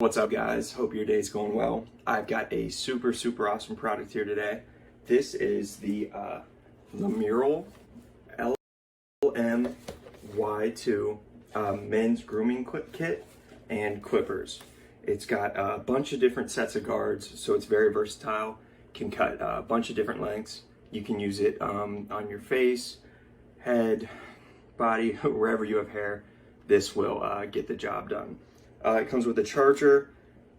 What's up, guys? Hope your day's going well. I've got a super awesome product here today. This is the Limural LMY2 men's grooming kit and clippers. It's got a bunch of different sets of guards, so it's very versatile. Can cut a bunch of different lengths. You can use it on your face, head, body, wherever you have hair. This will get the job done. It comes with a charger,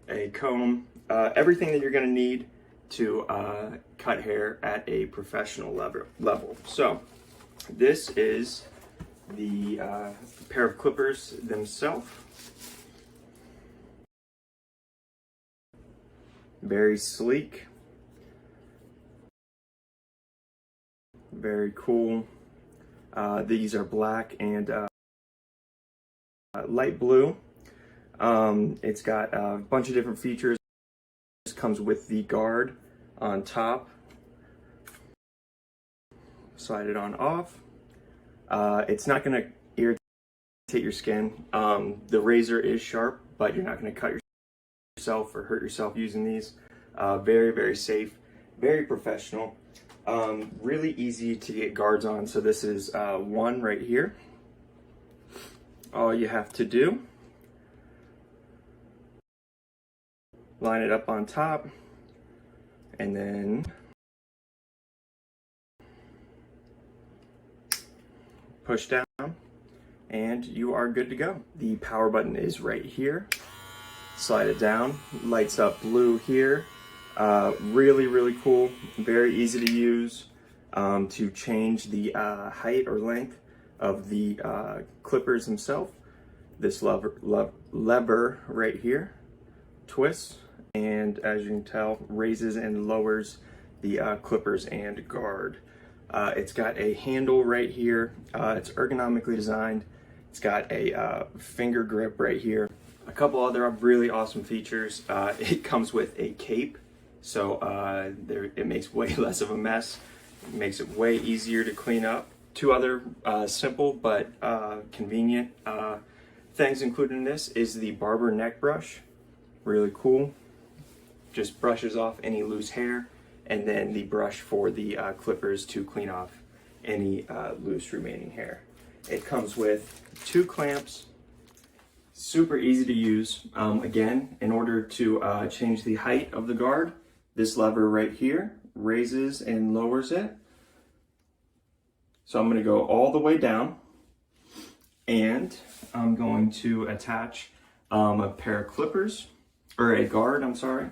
a comb, everything that you're going to need to cut hair at a professional level. So this is the pair of clippers themselves. Very sleek, very cool. These are black and light blue. It's got a bunch of different features. This comes with the guard on top. Slide it on off. It's not going to irritate your skin. The razor is sharp, but you're not going to cut yourself or hurt yourself using these. Very safe, very professional. Really easy to get guards on. So this is one right here. All you have to do, line it up on top, and then push down, and you are good to go. The power button is right here. Slide it down, lights up blue here. Really cool, very easy to use. To change the height or length of the clippers themselves. This lever right here twists, and as you can tell, raises and lowers the clippers and guard. It's got a handle right here. It's ergonomically designed. It's got a finger grip right here. A couple other really awesome features. It comes with a cape, so it makes way less of a mess. It makes it way easier to clean up. Two other simple but convenient things included in this is the Barber neck brush. Really cool. Just brushes off any loose hair, and then the brush for the clippers to clean off any loose remaining hair. It comes with 2 clamps. Super easy to use. Again, in order to change the height of the guard, this lever right here raises and lowers it. So I'm going to go all the way down, and I'm going to attach a pair of clippers, or a guard, I'm sorry,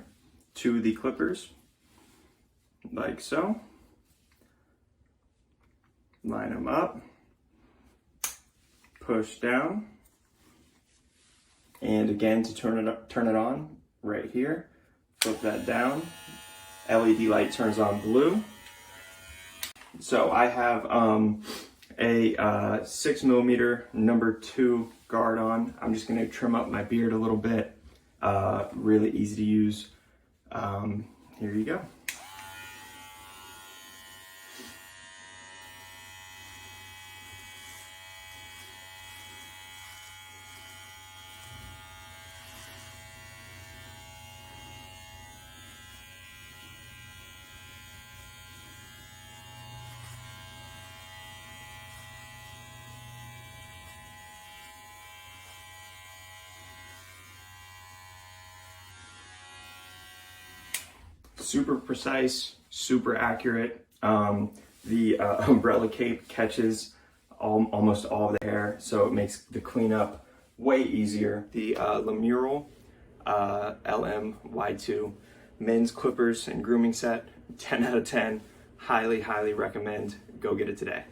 to the clippers, like so. Line them up, push down, and again to turn it on right here, flip that down. LED light turns on blue. So I have a 6mm number 2 guard on. I'm just going to trim up my beard a little bit. Really easy to use. Here you go. Super precise, super accurate. The umbrella cape catches almost all of the hair, so it makes the cleanup way easier. The Limural LMY2 men's clippers and grooming set, 10 out of 10. Highly recommend. Go get it today.